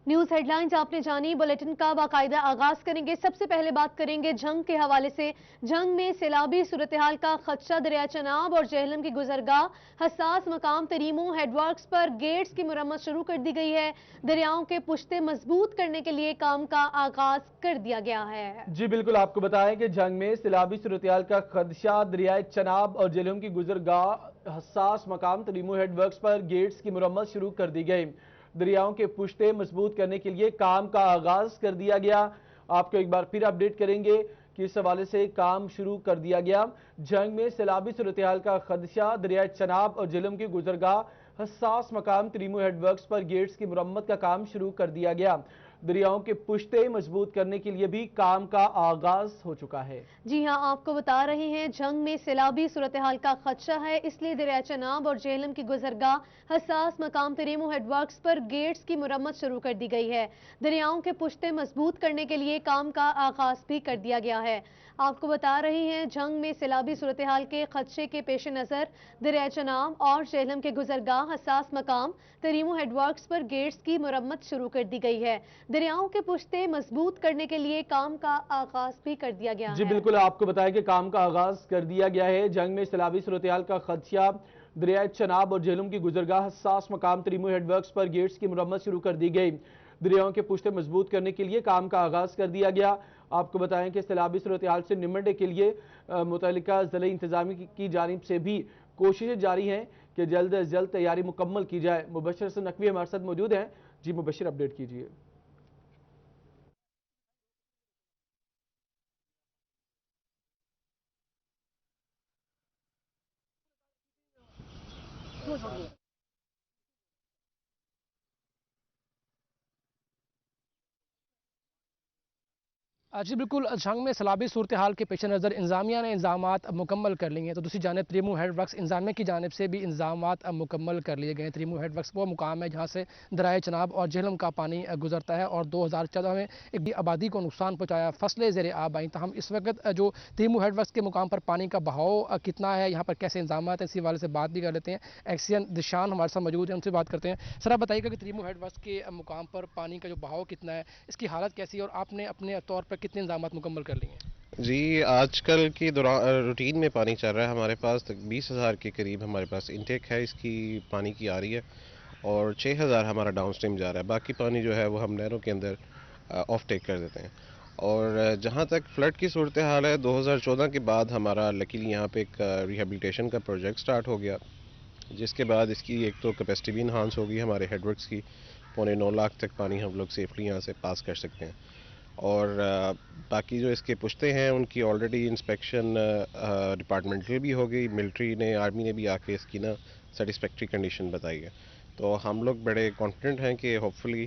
News headlines आपने जानी। Bulletin का बाकायदा आगाज करेंगे। सबसे पहले बात करेंगे जंग के हवाले से। जंग में सैलाबी सूरत-ए-हाल का खदशा। दरिया चनाब और जेहलम की गुजरगाह हसास मकाम तरीमो हेडवर्क्स पर गेट्स की मुरम्मत शुरू कर दी गई है। दरियाओं के पुश्ते मजबूत करने के लिए काम का आगाज कर दिया गया है। जी बिल्कुल, आपको बताएं कि जंग में सैलाबी सूरत-ए-हाल का खदशा। दरियाए चनाब और जेहलम की गुजरगाह हसास मकाम तरीमो हेडवर्क्स पर गेट्स की मुरम्मत शुरू कर दी गई। दरियाओं के पुश्ते मजबूत करने के लिए काम का आगाज कर दिया गया। आपको एक बार फिर अपडेट करेंगे कि इस हवाले से काम शुरू कर दिया गया। जंग में सैलाबी सूरत-ए-हाल का खदशा। दरियाए चनाब और जेहलम की गुजरगाह हसास मकाम तरीमो हेडवर्क्स पर गेट्स की मुरम्मत का काम शुरू कर दिया गया। दरियाओं के पुश्ते मजबूत करने के लिए भी काम का आगाज हो चुका है। जी हां, आपको बता रहे हैं जंग में सैलाबी सूरत-ए-हाल का खदशा है, इसलिए दरिया चनाब और जेहलम की गुजरगाह हसास मकाम तरीमो हेडवर्क्स पर गेट्स की मुरम्मत शुरू कर दी गई है। दरियाओं के पुश्ते मजबूत करने के लिए काम का आगाज भी कर दिया गया है। आपको बता रहे हैं जंग में सैलाबी सूरत-ए-हाल के खदशे के पेश नजर दरिया चनाब और जेहलम के गुजरगाह हसास मकाम तरीमो हेडवर्क्स पर गेट्स की मुरम्मत शुरू कर दी गई है। दरियाओं के पुश्ते मजबूत करने के लिए काम का आगाज भी कर दिया गया जी है। बिल्कुल, आपको बताया कि काम का आगाज कर दिया गया है। जंग में सैलाबी सूरत-ए-हाल का खदशा। दरियाए चनाब और जेहलम की गुजरगाह हसास मकाम तरीमो हेडवर्क्स पर गेट्स की मुरम्मत शुरू कर दी गई। दरियाओं के पुश्ते मजबूत करने के लिए काम का आगाज कर दिया गया। आपको बताएं कि सैलाबी सूरत-ए-हाल से निमटने के लिए मुतल्लिका ज़िले इंतजामी की जानिब से भी कोशिशें जारी हैं कि जल्द अज जल्द तैयारी मुकम्मल की जाए। मुबशर हसन नकवी हमारे साथ मौजूद हैं। जी मुबशर, अपडेट कीजिए। जी बिल्कुल, जंग में सैलाबी सूरत हाल के पेश नज़र इंतजामिया ने इंतजामात मुकम्मल कर लिए हैं। तो दूसरी जानब तरीमो हेडवर्क्स इंतजामिया की जानब से भी इंतजामात मुकम्मल कर लिए गए हैं। तरीमो हेडवर्क्स वो मुकाम है जहाँ से दरियाए चनाब और जेहलम का पानी गुजरता है और 2014 में एक आबादी को नुकसान पहुँचाया, फसलें ज़ेर आब आई। तहम इस वक्त जो तरीमो हेडवर्क्स के मुकाम पर पानी का बहाव कितना है, यहाँ पर कैसे इंतजाम है, इसी वाले से बात भी कर लेते हैं। एक्सियन दिशान हमारे साथ मौजूद है, उनसे बात करते हैं। सर, आप बताइएगा कि तरीमो हेडवर्क्स के मुकाम पर पानी का जो बहाव कितना है, इसकी हालत कैसी है और आपने अपने तौर पर कितने इंतजाम मुकम्मल कर लिए हैं? जी, आजकल की दौरान रूटीन में पानी चल रहा है। हमारे पास तक 20,000 के करीब हमारे पास इंटेक है, इसकी पानी की आ रही है और 6,000 हमारा डाउन स्ट्रीम जा रहा है। बाकी पानी जो है वो हम नहरों के अंदर ऑफ टेक कर देते हैं। और जहाँ तक फ्लड की सूरत हाल है, 2014 के बाद हमारा लकीली यहाँ पे एक रिहेबिलिटेशन का प्रोजेक्ट स्टार्ट हो गया, जिसके बाद इसकी एक तो कैपेसिटी भी इन्हांस होगी हमारे हेडवर्क्स की। 9.25 लाख तक पानी हम लोग सेफली यहाँ से पास कर सकते हैं। और बाकी जो इसके पुश्ते हैं उनकी ऑलरेडी इंस्पेक्शन डिपार्टमेंटल भी हो गई, मिलिट्री ने, आर्मी ने भी आके इसकी ना सेटिस्फैक्ट्री कंडीशन बताई है। तो हम लोग बड़े कॉन्फिडेंट हैं कि होपफुली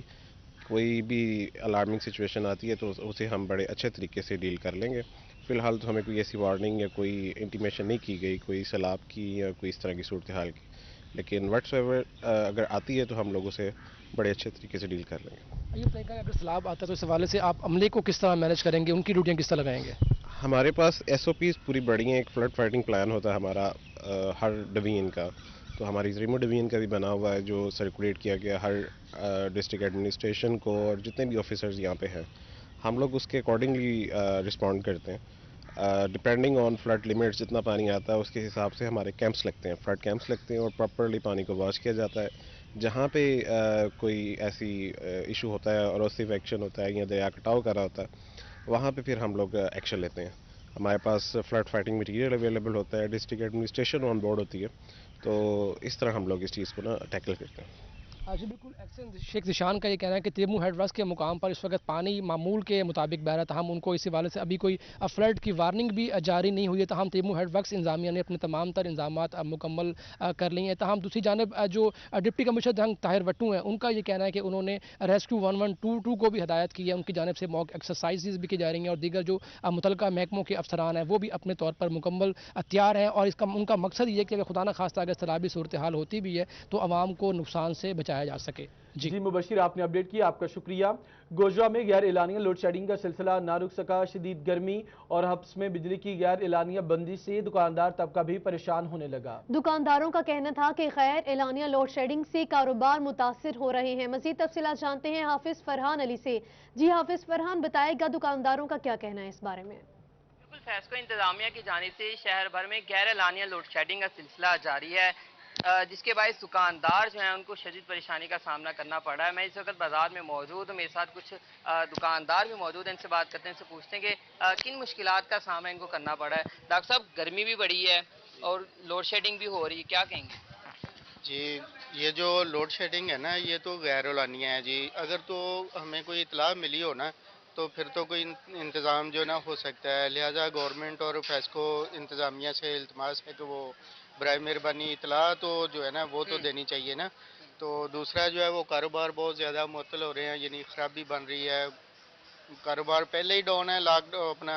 कोई भी अलार्मिंग सिचुएशन आती है तो उसे हम बड़े अच्छे तरीके से डील कर लेंगे। फ़िलहाल तो हमें कोई ऐसी वार्निंग या कोई इंटीमेशन नहीं की गई कोई सैलाब की या कोई इस तरह की सूरत हाल की, लेकिन व्हाट्सएवर अगर आती है तो हम लोग उसे बड़े अच्छे तरीके से डील कर लेंगे। ये बताइएगा अगर सैलाब आता है तो इस हवाले से आप अमले को किस तरह मैनेज करेंगे, उनकी ड्यूटियाँ किस तरह लगाएंगे? हमारे पास SOPs पूरी बड़ी हैं। एक फ्लड फाइटिंग प्लान होता है हमारा हर डिवीजन का, तो हमारी रिमो डिवीजन का भी बना हुआ है जो सर्कुलेट किया गया हर डिस्ट्रिक्ट एडमिनिस्ट्रेशन को और जितने भी ऑफिसर्स यहाँ पे हैं। हम लोग उसके अकॉर्डिंगली रिस्पॉन्ड करते हैं। डिपेंडिंग ऑन फ्लड लिमिट्स, जितना पानी आता है उसके हिसाब से हमारे कैंप्स लगते हैं, फ्लड कैंप्स लगते हैं और प्रॉपरली पानी को वॉश किया जाता है। जहाँ पे कोई ऐसी इशू होता है और ऑसिव एक्शन होता है या दरिया कटाव कर रहा होता है, वहाँ पे फिर हम लोग एक्शन लेते हैं। हमारे पास फ्लड फाइटिंग मटेरियल अवेलेबल होता है, डिस्ट्रिक्ट एडमिनिस्ट्रेशन ऑन बोर्ड होती है, तो इस तरह हम लोग इस चीज़ को ना टैकल करते हैं। जी बिल्कुल, एक्शन शेख जिशान का ये कहना है कि तरीमो हेडवर्क्स के मुकाम पर इस वक्त पानी मामूल के मुताबिक बह रहा था। हम उनको इसी वाले से अभी कोई फ्लड की वार्निंग भी जारी नहीं हुई है। तहम तरीमो हेडवर्क्स इंतजामिया ने अपने तमाम तर इंतजामात मुकम्मल कर लिए हैं। तहम दूसरी जानब जो डिप्टी कमिश्नर जंग ताहिर वट्टू हैं, उनका ये कहना है कि उन्होंने रेस्क्यू 1122 को भी हदायत की है, उनकी जानब से मॉक एक्सरसाइज भी की जा रही हैं और दीगर जो मुतलका महकमों के अफसरान हैं वो भी अपने तौर पर मुकम्मल तैयार हैं। और इसका उनका मकसद ये है कि अगर खुदा न खास्ता अगर सैलाबी सूरत हाल होती भी है तो आवाम को नुकसान से बचा पहुँचाया जा सके। जी मुबशिर, आपने अपडेट किया, आपका शुक्रिया। गोजरा में गैर एलानिया लोड शेडिंग का सिलसिला ना रुक सका। शदीद गर्मी और हब्स में बिजली की गैर एलानिया बंदी से दुकानदार तबका भी परेशान होने लगा। दुकानदारों का कहना था कि गैर एलानिया लोड शेडिंग से कारोबार मुतासिर हो रहे हैं। मजीद तफसीलात जानते हैं हाफिज फरहान अली से। जी हाफिज फरहान, बताएगा दुकानदारों का क्या कहना है इस बारे में? फैसको इंतजामिया की जानिब से शहर भर में गैर एलानिया लोड शेडिंग का सिलसिला जारी है, जिसके बायस दुकानदार जो हैं उनको शदीद परेशानी का सामना करना पड़ रहा है। मैं इस वक्त बाजार में मौजूद हूँ, मेरे साथ कुछ दुकानदार भी मौजूद हैं, इनसे बात करते हैं, इनसे पूछते हैं कि किन मुश्किलात का सामना इनको करना पड़ा है। डॉक्टर साहब, गर्मी भी बढ़ी है और लोड शेडिंग भी हो रही है, क्या कहेंगे? जी, ये जो लोड शेडिंग है ना, ये तो गैर एलानिया है जी। अगर तो हमें कोई इतला मिली हो ना, तो फिर तो कोई इंतज़ाम जो ना हो सकता है। लिहाजा गवर्नमेंट और फैसको इंतज़ामिया से इल्तमास है कि वो बराए मेहरबानी इतला तो जो है ना वो तो देनी चाहिए ना। तो दूसरा जो है वो कारोबार बहुत ज़्यादा मुअत्तल हो रहे हैं, यानी ख़राबी बन रही है। कारोबार पहले ही डाउन है लॉकडाउन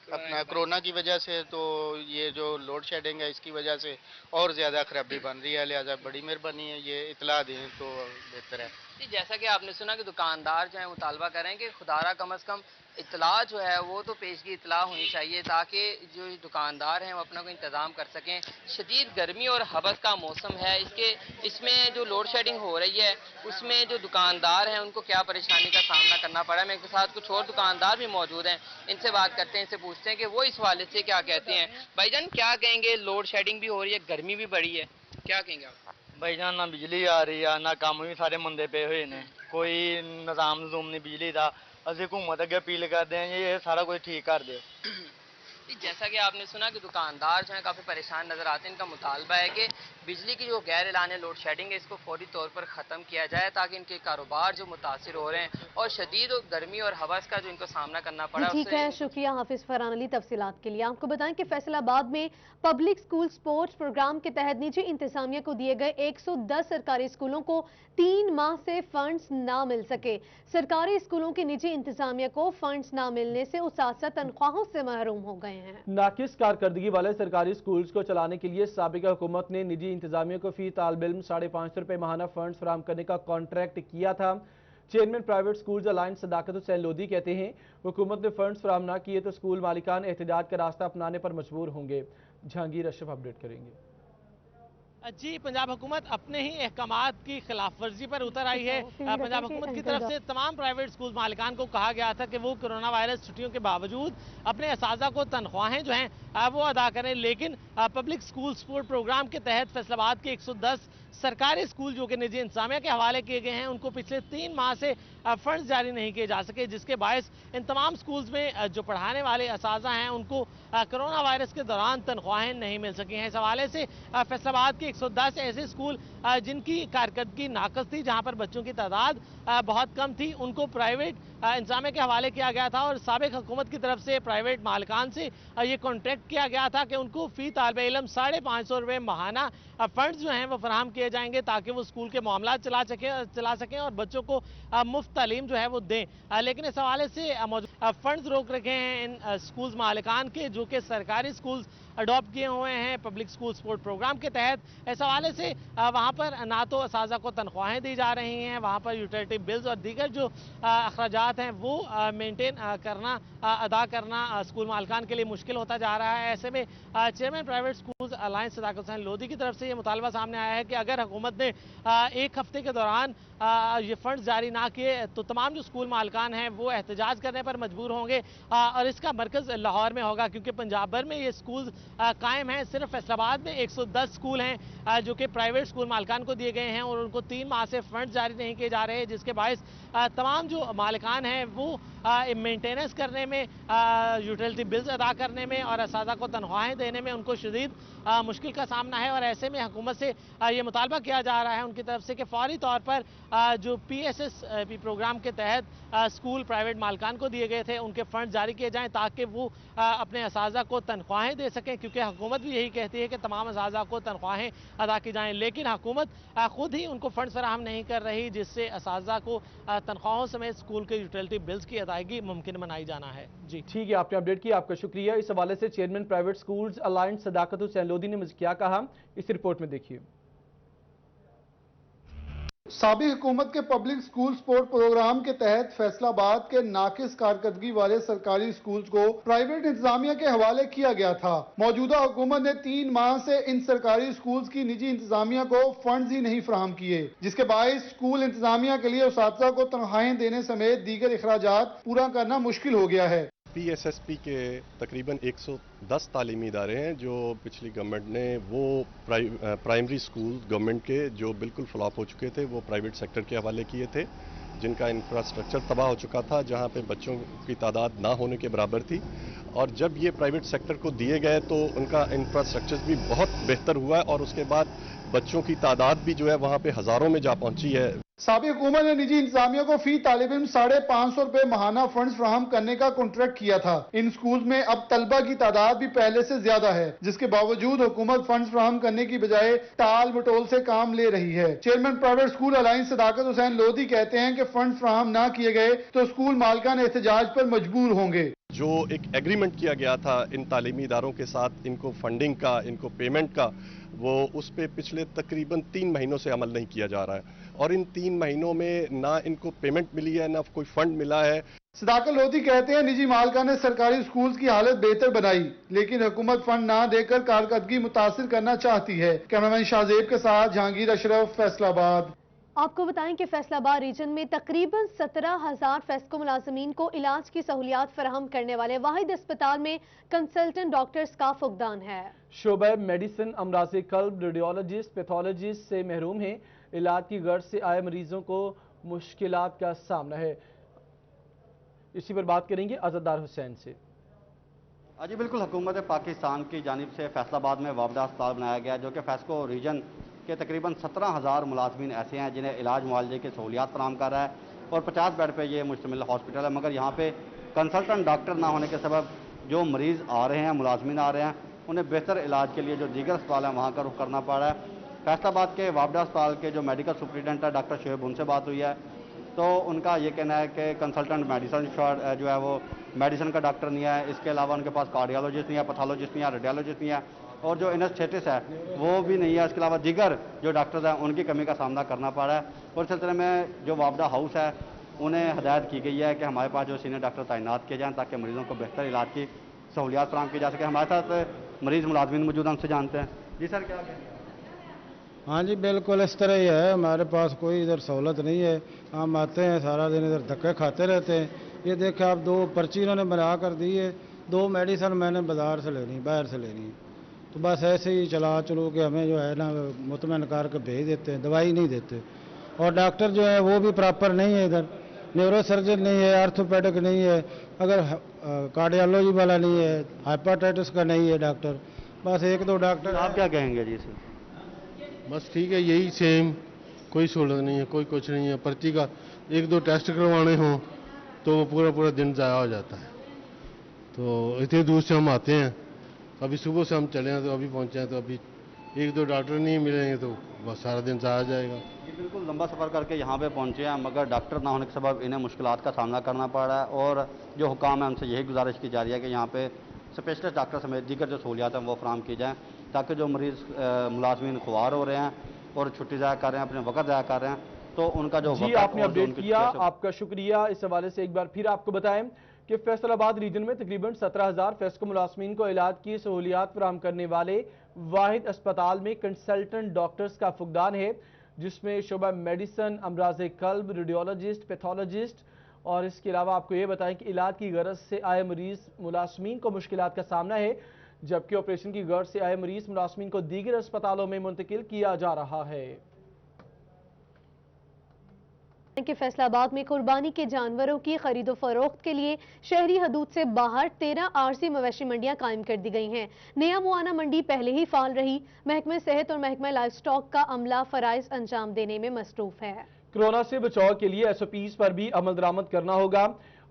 अपना कोरोना की वजह से, तो ये जो लोड शेडिंग है इसकी वजह से और ज़्यादा ख़राबी बन रही है। लिहाजा बड़ी मेहरबानी है ये इतला दें तो बेहतर है। जी, जैसा कि आपने सुना कि दुकानदार जो है मुतालबा करें कि खुदारा कम अज़ कम इतला जो है वो तो पेशगी इतला होनी चाहिए, ताकि जो दुकानदार हैं वो अपना कोई इंतज़ाम कर सकें। शदीद गर्मी और हबस का मौसम है, इसमें जो लोड शेडिंग हो रही है उसमें जो दुकानदार हैं उनको क्या परेशानी का सामना करना पड़ा है। मेरे साथ कुछ और दुकानदार भी मौजूद हैं, इनसे बात करते हैं, इनसे पूछते हैं कि वो इस हवाले से क्या कहते हैं। भाईजान, क्या कहेंगे? लोड शेडिंग भी हो रही है, गर्मी भी बढ़ी है, क्या कहेंगे आप? भाईजान, ना बिजली आ रही है, ना काम भी सारे मंदे पे हुए ने, कोई निज़ाम नजूम नहीं बिजली का। असं हुकूमत अगे अपील करते हैं ये सारा कुछ ठीक कर दे। जैसा कि आपने सुना कि दुकानदार जो हैं काफ़ी परेशान नज़र आते हैं। इनका मुतालबा है कि बिजली की जो गैर एलानिया लोड शेडिंग है इसको फौरी तौर पर ख़त्म किया जाए, ताकि इनके कारोबार जो मुतासिर हो रहे हैं और शदीद गर्मी और हवस का जो इनको सामना करना पड़ा। ठीक है, शुक्रिया हाफिज फरहान अली तफसीलात के लिए। आपको बताएं कि फैसलाबाद में पब्लिक स्कूल स्पोर्ट्स प्रोग्राम के तहत निजी इंतजामिया को दिए गए 110 सरकारी स्कूलों को 3 माह से फंड्स ना मिल सके। सरकारी स्कूलों की निजी इंतजामिया को फंड्स ना मिलने से उसातिज़ा तनख्वाहों से महरूम हो गए हैं। नाकिस कारकर्दगी वाले सरकारी स्कूल्स को चलाने के लिए साबिका हुकूमत ने निजी इंतजामिया को फी तालिब इल्म 550 रुपये माहाना फंड्स फराहम करने का कॉन्ट्रैक्ट किया था। चेयरमैन प्राइवेट स्कूल्स अलायंस सदाकत हुसैन लोधी कहते हैं हुकूमत ने फंड्स फराहम ना किए तो स्कूल मालिकान एहतजाज का रास्ता अपनाने पर मजबूर होंगे। जहांगीर अशरफ अपडेट करेंगे। जी, पंजाब हुकूमत अपने ही अहकामात की खिलाफ वर्जी पर उतर आई है। पंजाब हुकूमत की तरफ से तमाम प्राइवेट स्कूल मालिकान को कहा गया था कि वो कोरोना वायरस छुट्टियों के बावजूद अपने असाजा को तनख्वाहें जो हैं वो अदा करें, लेकिन पब्लिक स्कूल स्पोर्ट प्रोग्राम के तहत फैसलाबाद के 110 सरकारी स्कूल जो कि निजी इंतजामिया के हवाले किए गए हैं उनको पिछले 3 माह से फंड्स जारी नहीं किए जा सके, जिसके बायस इन तमाम स्कूल्स में जो पढ़ाने वाले असाजा हैं उनको कोरोना वायरस के दौरान तनख्वाहें नहीं मिल सकी हैं। इस हवाले से फैसलाबाद के 110 ऐसे स्कूल जिनकी कारकर्दगी नाकस थी, जहां पर बच्चों की तादाद बहुत कम थी, उनको प्राइवेट इंतजामिया के हवाले किया गया था और साबिक हुकूमत की तरफ से प्राइवेट मालिकान से ये कॉन्ट्रैक्ट किया गया था कि उनको फी तालिब इल्म 550 रुपये माहाना फंड्स जो हैं वो फराहम किए जाएंगे, ताकि वो स्कूल के मामला चला सकें और बच्चों को मुफ्त तालीम जो है वो दें। लेकिन इस हवाले से फंड्स रोक रखे हैं इन स्कूल्स मालिकान के जो कि सरकारी स्कूल्स अडॉप्ट किए हुए हैं पब्लिक स्कूल स्पोर्ट प्रोग्राम के तहत। इस हवाले से वहाँ पर ना तो असाजा को तनख्वाहें दी जा रही हैं, वहाँ पर यूटिलिटी बिल्स और दीगर जो अखराजात हैं वो मेंटेन करना अदा करना स्कूल मालिकान के लिए मुश्किल होता जा रहा है। ऐसे में चेयरमैन प्राइवेट स्कूल्स अलायंस सदाकत हुसैन लोधी की तरफ से ये मुतालबा सामने आया है कि अगर हुकूमत ने 1 हफ्ते के दौरान ये फंड जारी ना किए तो तमाम जो स्कूल मालिकान हैं वो एहतजाज करने पर मजबूर होंगे और इसका मरकज़ लाहौर में होगा, क्योंकि पंजाब भर में ये स्कूल कायम हैं। सिर्फ फैसलाबाद में 110 स्कूल हैं जो कि प्राइवेट स्कूल मालिकान को दिए गए हैं और उनको 3 माह से फंड जारी नहीं किए जा रहे हैं, जिसके बायस तमाम जो मालिकान हैं वो मेंटेनेंस करने में, यूटिलिटी बिल्स अदा करने में और असाजा को तनख्वाहें देने में उनको शदीद मुश्किल का सामना है। और ऐसे में हुकूमत से ये मुतालबा किया जा रहा है उनकी तरफ से कि फौरी तौर पर जो PSSP प्रोग्राम के तहत स्कूल प्राइवेट मालिकान को दिए गए थे उनके फंड जारी किए जाएँ, ताकि वो अपने असाजा को तनख्वाहें दे सकें, क्योंकि हुकूमत भी यही कहती है कि तमाम असाजा को तनख्वाहें अदा की जाएँ, लेकिन हुकूमत खुद ही उनको फंड फराहम नहीं कर रही, जिससे असाजा को तनख्वाहों समेत स्कूल के यूटिलिटी बिल्स की अदायगी मुमकिन बनाई जाना है। जी ठीक है, आपने अपडेट किया, आपका शुक्रिया। इस हवाले से चेयरमैन प्राइवेट स्कूल्स अलायंस सदाकत हुसैन लोधी ने मुझे क्या कहा, इस रिपोर्ट में देखिए। साबिक हुकूमत के पब्लिक स्कूल स्पोर्ट प्रोग्राम के तहत फैसलाबाद के नाकिस कारकर्दगी वाले सरकारी स्कूल्स को प्राइवेट इंतजामिया के हवाले किया गया था। मौजूदा हुकूमत ने 3 माह से इन सरकारी स्कूल्स की निजी इंतजामिया को फंड्स ही नहीं फराहम किए, जिसके बायस स्कूल इंतजामिया के लिए उसातिज़ा को तनख्वाहें देने समेत दीगर अखराजात पूरा करना मुश्किल हो गया है। PSSP के तकरीबन 110 तालीमी इदारे हैं जो पिछली गवर्नमेंट ने वो प्राइमरी स्कूल गवर्नमेंट के जो बिल्कुल फ्लॉप हो चुके थे वो प्राइवेट सेक्टर के हवाले किए थे, जिनका इंफ्रास्ट्रक्चर तबाह हो चुका था, जहां पे बच्चों की तादाद ना होने के बराबर थी। और जब ये प्राइवेट सेक्टर को दिए गए तो उनका इंफ्रास्ट्रक्चर भी बहुत बेहतर हुआ और उसके बाद बच्चों की तादाद भी जो है वहाँ पे हज़ारों में जा पहुंची है। साबिक हुकूमत ने निजी इंतजामिया को फी तालिब इल्म 550 रुपए माहाना फंड्स फराहम करने का कॉन्ट्रैक्ट किया था। इन स्कूल में अब तलबा की तादाद भी पहले से ज्यादा है, जिसके बावजूद हुकूमत फंड्स फराहम करने की बजाय टाल मटोल से काम ले रही है। चेयरमैन प्राइवेट स्कूल अलायंस सदाकत हुसैन लोधी कहते हैं कि फंड्स फराहम न किए गए तो स्कूल मालिकान एहतजाज पर मजबूर होंगे। जो एक एग्रीमेंट किया गया था इन तालीमी इदारों के साथ, इनको फंडिंग का, इनको पेमेंट का, वो उस पे पिछले तकरीबन 3 महीनों से अमल नहीं किया जा रहा है और इन 3 महीनों में ना इनको पेमेंट मिली है ना कोई फंड मिला है। सदाकत लोधी कहते हैं निजी मालिका ने सरकारी स्कूल्स की हालत बेहतर बनाई, लेकिन हुकूमत फंड ना देकर कारकर्दगी मुतासिर करना चाहती है। कैमरामैन शाहजेब के साथ जहांगीर अशरफ, फैसलाबाद। आपको बताएं कि फैसलाबाद रीजन में तकरीबन 17,000 फेस्को मुलाजमीन को इलाज की सहूलियात फराहम करने वाले वाहिद अस्पताल में कंसल्टेंट डॉक्टर्स का फुकदान है। शोबा मेडिसिन अमराज़ कल्ब, रेडियोलॉजिस्ट, पैथोलॉजिस्ट से महरूम हैं। इलाज की गर्ज से आए मरीजों को मुश्किलात का सामना है। इसी पर बात करेंगे अज़दार हुसैन से। जी बिल्कुल, हुकूमत पाकिस्तान की जानिब से फैसलाबाद में वाबदा अस्पताल बनाया गया जो कि फेस्को रीजन के तकरीबन 17,000 मुलाजमीन ऐसे हैं जिन्हें इलाज मुआलजे की सहूलियात फराहम कर रहा है और 50 बेड पे ये मुश्तमिल हॉस्पिटल है। मगर यहाँ पे कंसल्टेंट डॉक्टर ना होने के सबब जो मरीज़ आ रहे हैं, मुलाजमीन आ रहे हैं, उन्हें बेहतर इलाज के लिए जो दीगर अस्पताल हैं वहाँ का रुख करना पड़ रहा है। फैसलाबाद के वाबदा अस्पताल के जो मेडिकल सुपरिटेंडेंट है डॉक्टर शोएब, उनसे बात हुई है तो उनका ये कहना है कि कंसल्टेंट मेडिसिन जो है वो मेडिसिन का डॉक्टर नहीं है, इसके अलावा उनके पास कार्डियोलॉजिस्ट नहीं है, पैथोलॉजिस्ट नहीं है, रेडियोलॉजिस्ट नहीं है और जो एनेस्थेटिस्ट है वो भी नहीं है। इसके अलावा दीगर जो डॉक्टर्स हैं उनकी कमी का सामना करना पड़ रहा है और इस सिलसिले में जो वाबदा हाउस है उन्हें हदायत की गई है कि हमारे पास जो सीनियर डॉक्टर तैनात किए जाएँ ताकि मरीजों को बेहतर इलाज की सहूलियात फराहम की जा सके। हमारे साथ मरीज मुलाजमीन मौजूद, हमसे जानते हैं। जी सर, क्या कहेंगे? हाँ जी बिल्कुल इस तरह ही है, हमारे पास कोई इधर सहूलत नहीं है। हम आते हैं सारा दिन इधर धक्के खाते रहते हैं। ये देखे आप 2 पर्ची इन्होंने बना कर दी है, 2 मेडिसिन मैंने बाजार से लेनी, बाहर से लेनी है, तो बस ऐसे ही चला चलो कि हमें जो है ना मुतमईन करके भेज देते हैं, दवाई नहीं देते। और डॉक्टर जो है वो भी प्रॉपर नहीं है, इधर न्यूरो सर्जन नहीं है, आर्थोपेडिक नहीं है, अगर कार्डियोलॉजी वाला नहीं है, हाइपेटाइटिस का नहीं है डॉक्टर, बस 1-2 डॉक्टर। आप क्या कहेंगे जी सर? बस ठीक है, यही सेम, कोई सहूलत नहीं है, कोई कुछ नहीं है। पर्ची का 1-2 टेस्ट करवाने हों तो पूरा दिन ज़ाया हो जाता है। तो इतनी दूर से हम आते हैं, अभी सुबह से हम चले हैं तो अभी पहुंचे हैं, तो अभी 1-2 डॉक्टर नहीं मिलेंगे तो बस सारा दिन ज़ाया जाएगा। ये बिल्कुल लंबा सफ़र करके यहाँ पे पहुँचे हैं मगर डॉक्टर ना होने के सबब इन्हें मुश्किलात का सामना करना पड़ रहा है और जो हुकाम है उनसे यही गुजारिश की जा रही है कि यहाँ पे स्पेशलिस्ट डॉक्टर समेत दीगर जो सहूलियात हैं वो फराहम की जाएँ ताकि जो मरीज़ मुलाजमीन खुआर हो रहे हैं और छुट्टी ज़ाया कर रहे हैं, अपने वक्त ज़ाया कर रहे हैं, तो उनका जो जी आपने अपडेट किया, आपका शुक्रिया। इस हवाले से एक बार फिर आपको बताएं कि फैसलाबाद रीजन में तकरीबन 17,000 फेस्को मुलाजमीन को इलाज की सहूलियात फराहम करने वाले वाहिद अस्पताल में कंसल्टेंट डॉक्टर्स का फुकदान है, जिसमें शोबा मेडिसिन, अमराज़ कल्ब, रेडियोलॉजिस्ट, पैथोलॉजिस्ट और इसके अलावा आपको ये बताएं कि इलाज की गर्ज से आए मरीज मुलाजमीन को मुश्किलात का सामना है, जबकि ऑपरेशन की गर्ज से आए मरीज मुलाजमीन को दीगर अस्पतालों में मुंतकिल किया जा रहा है। कि फैसलाबाद में कुर्बानी के जानवरों की खरीदो फरोख्त के लिए शहरी हदूद से बाहर 13 आरसी मवेशी मंडियां कायम कर दी गई हैं। नया मुआना मंडी पहले ही फाल रही, महकमे सेहत और महकमा लाइफ स्टॉक का अमला फराइज अंजाम देने में मसरूफ है। कोरोना से बचाव के लिए SOPs पर भी अमल दरामद करना होगा।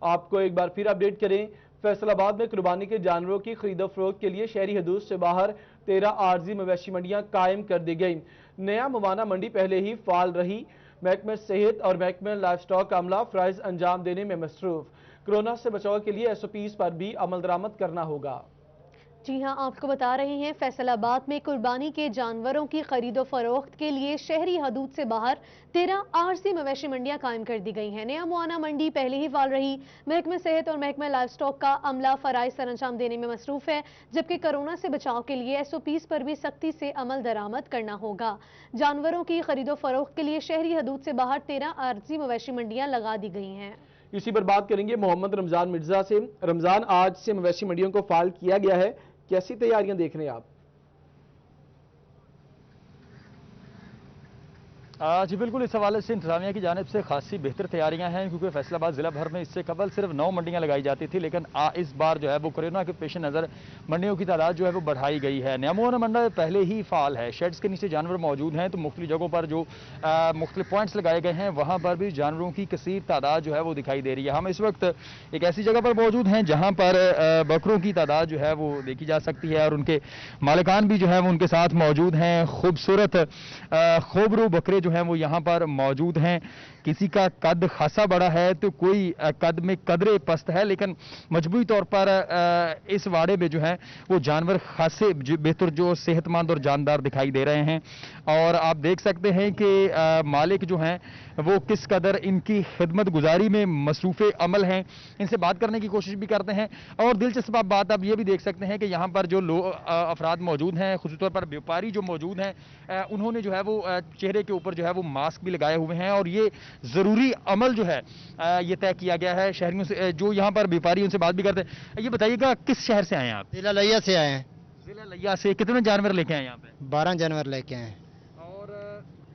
आपको एक बार फिर अपडेट करें, फैसलाबाद में कुर्बानी के जानवरों की खरीदो फरोख्त के लिए शहरी हदूद से बाहर 13 आरजी मवेशी मंडियां कायम कर दी गई। नया मुआना मंडी पहले ही फाल रही, महकमे सेहत और महकमे लाइफ स्टॉक का अमला फराइज अंजाम देने में मसरूफ। कोरोना से बचाव के लिए SOPs पर भी अमल दरामद करना होगा। جی ہاں، آپ کو بتا رہے ہیں فیصل آباد میں قربانی کے جانوروں کی خرید و فروخت کے لیے شہری حدود سے باہر 13 عارضی مویشی منڈیاں قائم کر دی گئی ہیں۔ نیا معانہ منڈی پہلے ہی فعال رہی۔ محکمہ صحت اور محکمہ لائف سٹاک کا عملہ فرائض سر انجام دینے میں مصروف ہے، جبکہ کورونا سے بچاؤ کے لیے SOPs پر بھی سختی سے عمل درآمد کرنا ہوگا۔ جانوروں کی خرید و فروخت کے لیے شہری حدود سے باہر 13 عارضی مویشی منڈیاں لگا دی گئی ہیں۔ اسی پر بات کریں گے محمد رمضان مرزا سے۔ رمضان، آج سے مویشی منڈیوں کو فعال کیا گیا ہے، کیسی تیاریاں دیکھ رہے ہیں آپ؟ جی بالکل، اس حوالے سے انتظامیہ کی جانب سے خاصی بہتر تیاریاں ہیں، کیونکہ فیصل آباد ضلع بھر میں اس سے قبل صرف 9 منڈیاں لگائی جاتی تھی، لیکن اس بار جو ہے وہ کورونا کے پیش نظر منڈیوں کی تعداد جو ہے وہ بڑھائی گئی ہے۔ نیا معانہ منڈی پہلے ہی فعال ہے، شیڈز کے نیچے جانور موجود ہیں، تو مختلف جگہوں پر جو مختلف پوائنٹس لگائے گئے ہیں وہاں پر بھی جانوروں کی کثیر تعداد جو ہے وہ دکھائی دے رہی ہے۔ ہم اس وقت ایک ایسی جگہ پر موجود ہیں جہاں پر بکروں کی تعداد جو ہے وہ دیکھی جا سکتی ہے، اور ان کے مالکان بھی جو ہے وہ ان کے ساتھ موجود ہیں۔ خوبصورت خوبرو بکرے جو ہیں وہ یہاں پر موجود ہیں۔ کسی کا قد خاصا بڑا ہے تو کوئی قد میں قدرے پست ہے، لیکن مجموعی طور پر اس واڑے میں جو ہے وہ جانور خاصے بہتر جو صحت مند اور جاندار دکھائی دے رہے ہیں، اور آپ دیکھ سکتے ہیں کہ مالک جو ہیں وہ کس قدر ان کی خدمت گزاری میں مصروف عمل ہیں۔ ان سے بات کرنے کی کوشش بھی کرتے ہیں، اور دلچسپ بات آپ یہ بھی دیکھ سکتے ہیں کہ یہاں پر جو افراد موجود ہیں، خصوصی طور پر بیوپاری جو موجود ہیں، انہوں نے جو ہے وہ چہرے کے اوپر جو ہے وہ ماسک بھی لگائے ہوئے ہیں، اور یہ ضروری عمل جو ہے یہ طے کیا گیا ہے شہریوں سے جو یہاں پر بیوپاری ان سے بات بھی کرتے ہیں۔ یہ بتائیے گا کس شہر سے آئے ہیں آپ؟ ضلع لیا سے آئے ہیں۔ ضلع لیا سے کتنے جانور لے کے آئے یہاں پہ؟ 12 جانور لے کے آئے ہیں۔ اور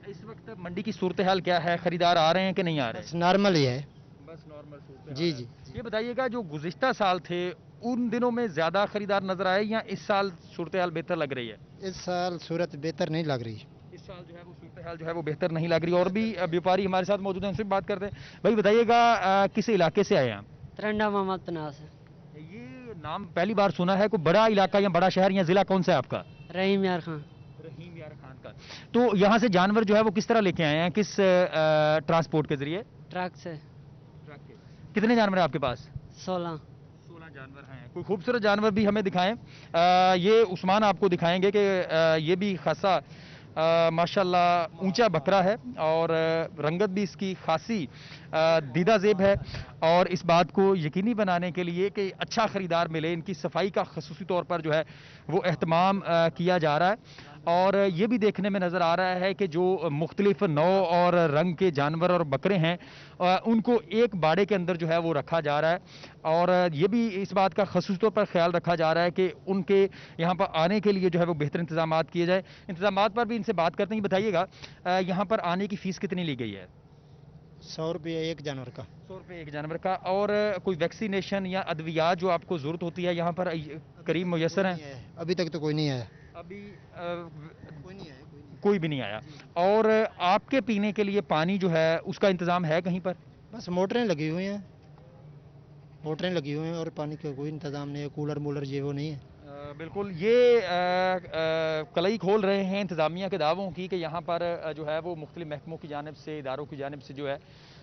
اس وقت منڈی کی صورتحال کیا ہے؟ خریدار آ رہے ہیں کہ نہیں آ رہے؟ بس نارمل ہی ہے، بس نارمل صورتحال۔ جی جی۔ یہ بتائیے گا جو گزشتہ سال تھے ان دنوں میں زیادہ خریدار نظر آئے یا اس سال صورتحال بہتر لگ رہی ہے؟ اس سال صورت بہتر نہیں لگ رہی، اس سال جو ہے وہ صورتحال جو ہے وہ بہتر نہیں لگ رہی۔ اور بھی بیوپاری ہمارے ساتھ موجود ہیں، ان سے بات کرتے ہیں۔ بھائی بتائیے گا کس علاقے سے آئے ہیں آپ؟ ترنڈا محمد تناز۔ یہ نام پہلی بار سنا ہے، کوئی بڑا علاقہ یا بڑا شہر یا ضلع کون سا ہے آپ کا؟ رحیم یار خان۔ رحیم یار خان کا۔ تو یہاں سے جانور جو ہے وہ کس طرح لے کے آئے ہیں، کس ٹرانسپورٹ کے ذریعے؟ ٹرک سے۔ کتنے جانور ہیں آپ کے پاس؟ 16 جانور ہیں۔ کوئی خوبصورت جانور بھی ہمیں دکھائیں۔ یہ عثمان آپ کو دکھائیں گے کہ یہ بھی خاصا ماشاءاللہ اونچا بکرا ہے، اور رنگت بھی اس کی خاصی دیدہ زیب ہے، اور اس بات کو یقینی بنانے کے لیے کہ اچھا خریدار ملے ان کی صفائی کا خصوصی طور پر جو ہے وہ اہتمام کیا جا رہا ہے۔ اور یہ بھی دیکھنے میں نظر آ رہا ہے کہ جو مختلف نوع اور رنگ کے جانور اور بکرے ہیں ان کو ایک باڑے کے اندر جو ہے وہ رکھا جا رہا ہے، اور یہ بھی اس بات کا خصوصی طور پر خیال رکھا جا رہا ہے کہ ان کے یہاں پر آنے کے لیے جو ہے وہ بہتر انتظامات کیے جائے۔ انتظامات پر بھی ان سے بات کرتے ہیں۔ بتائیے گا یہاں پر آنے کی فیس کتنی لی گئی ہے؟ 100 روپے ایک جانور کا۔ 100 روپے ایک جانور کا۔ اور کوئی ویکسینیشن یا ادویات جو آپ کو ضرورت ہوتی ہے یہاں پر قریب میسر ہیں؟ ابھی تک تو کوئی نہیں آیا۔ ابھی کوئی بھی نہیں آیا۔ اور آپ کے پینے کے لیے پانی جو ہے اس کا انتظام ہے کہیں پر؟ بس موٹریں لگی ہوئی ہیں، موٹریں لگی ہوئی ہیں، اور پانی کا کوئی انتظام نہیں ہے، کولر مولر یہ وہ نہیں ہے۔ بالکل، یہ کلئی کھول رہے ہیں انتظامیہ کے دعووں کی کہ یہاں پر جو ہے وہ مختلف محکموں کی جانب سے، اداروں کی جانب سے جو ہے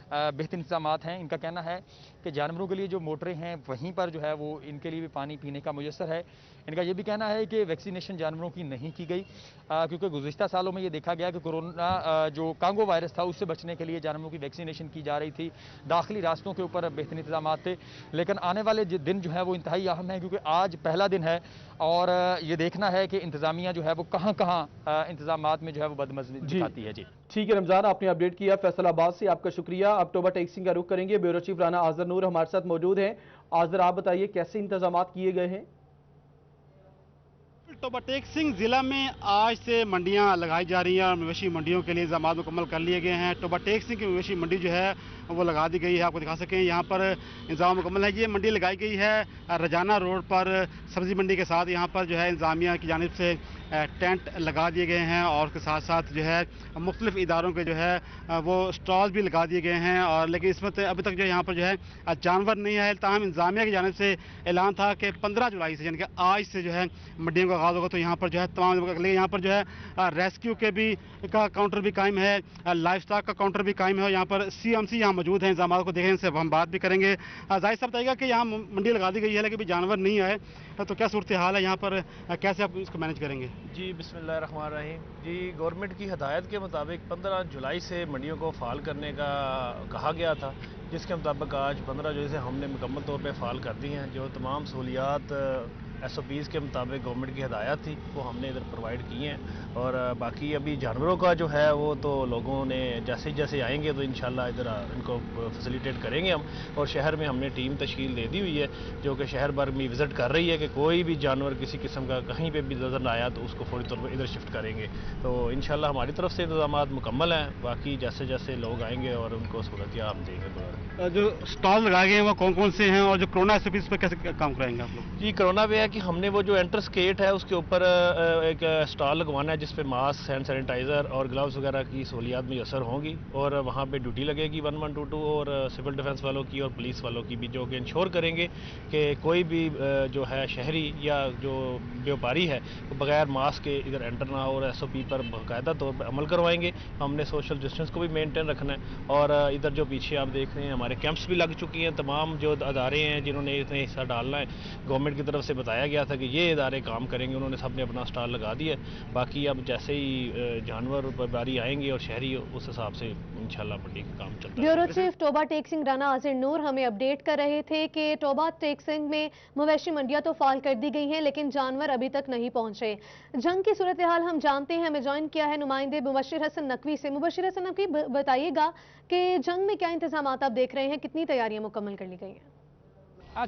بہتر انتظامات ہیں۔ ان کا کہنا ہے کہ جانوروں کے لیے جو موٹریں ہیں وہیں پر جو ہے وہ ان کے لیے بھی پانی پینے کا میسر ہے۔ ان کا یہ بھی کہنا ہے کہ ویکسینیشن جانوروں کی نہیں کی گئی، کیونکہ گزشتہ سالوں میں یہ دیکھا گیا کہ کورونا جو کانگو وائرس تھا اس سے بچنے کے لیے جانوروں کی ویکسینیشن کی جا رہی تھی، داخلی راستوں کے اوپر بہترین انتظامات تھے۔ لیکن آنے والے دن جو ہے وہ انتہائی اہم ہے، کیونکہ آج پہلا دن ہے، اور یہ دیکھنا ہے کہ انتظامیہ جو ہے وہ کہاں کہاں انتظامات میں جو ہے وہ بدمزی دکھاتی ہے۔ جی ٹھیک ہے رمضان، آپ نے اپڈیٹ کیا فیصل آباد سے، آپ کا شکریہ۔ اب ٹوبہ ٹیکسنگ کا رخ کریں گے، بیورو چیف رانا آذر نور ہمارے ساتھ موجود ہیں۔ آذر، آپ بتائیے کیسے انتظامات کیے گئے ہیں؟ ٹوبہ ٹیکسنگ ضلع میں آج سے منڈیاں لگائی جا رہی ہیں، اور مویشی منڈیوں کے لیے انتظامات مکمل کر لیے گئے ہیں۔ ٹوبہ ٹیکسنگ کی مویشی منڈی جو ہے وہ لگا دی گئی ہے، آپ کو دکھا سکیں یہاں پر انتظام مکمل ہے۔ یہ منڈی لگائی گئی ہے رجانہ روڈ پر سبزی منڈی کے ساتھ، یہاں پر جو ہے انتظامیہ کی جانب سے ٹینٹ لگا دیے گئے ہیں اور اس کے ساتھ ساتھ جو ہے مختلف اداروں کے جو ہے وہ اسٹال بھی لگا دیے گئے ہیں، اور لیکن اس وقت ابھی تک جو یہاں پر جو ہے جانور نہیں آئے۔ تاہم انتظامیہ کی جانب سے اعلان تھا کہ 15 جولائی سے یعنی کہ آج سے جو ہے منڈیوں کا آغاز ہوگا، تو یہاں پر جو ہے تمام یہاں پر جو ہے ریسکیو کے بھی کا کاؤنٹر بھی قائم ہے، لائف اسٹاک کا کاؤنٹر بھی قائم ہے، یہاں پر CMC یہاں موجود ہیں، انتظامات کو دیکھیں، ان سے ہم بات بھی کریں گے۔ ظاہر صاحب بتائیے گا کہ یہاں منڈی لگا دی گئی ہے لیکن بھی جانور نہیں آئے، تو کیا صورتحال ہے یہاں پر، کیسے آپ اس کو مینیج کریں گے؟ جی بسم اللہ الرحمن الرحیم۔ جی گورنمنٹ کی ہدایت کے مطابق 15 جولائی سے منڈیوں کو فعال کرنے کا کہا گیا تھا، جس کے مطابق آج 15 جولائی سے ہم نے مکمل طور پہ فعال کر دی ہیں۔ جو تمام سہولیات SOPs کے مطابق گورنمنٹ کی ہدایات تھی وہ ہم نے ادھر پرووائڈ کی ہیں، اور باقی ابھی جانوروں کا جو ہے وہ تو لوگوں نے جیسے جیسے آئیں گے تو انشاءاللہ ادھر ان کو فیسیلیٹیٹ کریں گے ہم، اور شہر میں ہم نے ٹیم تشکیل دے دی ہوئی ہے جو کہ شہر بھر میں وزٹ کر رہی ہے کہ کوئی بھی جانور کسی قسم کا کہیں پہ بھی نظر نہ آیا تو اس کو فوری طور پر ادھر شفٹ کریں گے۔ تو انشاءاللہ ہماری طرف سے انتظامات مکمل ہیں، باقی جیسے جیسے لوگ آئیں گے اور ان کو سہولتیں ہم دیں گے۔ جو اسٹال لگائے گئے ہیں وہ کون کون سے ہیں، اور جو کرونا SOPs پہ کیسے کام کرائیں گے آپ لوگ؟ جی کرونا پہ ہے کہ ہم نے وہ جو انٹرس گیٹ ہے اس کے اوپر ایک اسٹال لگوانا ہے جس پہ ماسک، ہینڈ سینیٹائزر اور گلوز وغیرہ کی سہولیات میسر ہوں گی، اور وہاں پہ ڈیوٹی لگے گی 1122 اور سول ڈیفنس والوں کی اور پولیس والوں کی بھی، جو کہ انشور کریں گے کہ کوئی بھی جو ہے شہری یا جو بیوپاری ہے وہ بغیر ماسک کے ادھر انٹر نہ ہو، اور SOP پر باقاعدہ طور پر عمل کروائیں گے۔ ہم نے سوشل ڈسٹینس کو بھی مینٹین رکھنا ہے، اور ادھر جو پیچھے آپ دیکھ رہے ہیں ہمارے کیمپس بھی لگ چکی ہیں۔ تمام جو ادارے ہیں جنہوں نے اس میں حصہ ڈالنا ہے، گورنمنٹ کی طرف سے بتایا گیا تھا کہ یہ ادارے کام کریں گے، انہوں نے سب نے اپنا اسٹال لگا دیا ہے۔ باقی اب جیسے ہی جانور باری آئیں گے اور شہری اس حساب سے انشاءاللہ منڈی کا کام چلتا ہے۔ بیورو چیف ٹوبہ ٹیکسنگ رانا آذر نور ہمیں اپڈیٹ کر رہے تھے کہ ٹوبہ ٹیکسنگ میں مویشی منڈیاں تو فعال کر دی گئی ہیں لیکن جانور ابھی تک نہیں پہنچے۔ جنگ کی صورتحال ہم جانتے ہیں، ہمیں جوائن کیا ہے نمائندے مبشر حسن نقوی سے۔ مبشر حسن نقوی بتائیے گا کہ جنگ میں کیا انتظامات آپ دیکھ رہے ہیں، کتنی تیاریاں مکمل کر لی گئی ہیں؟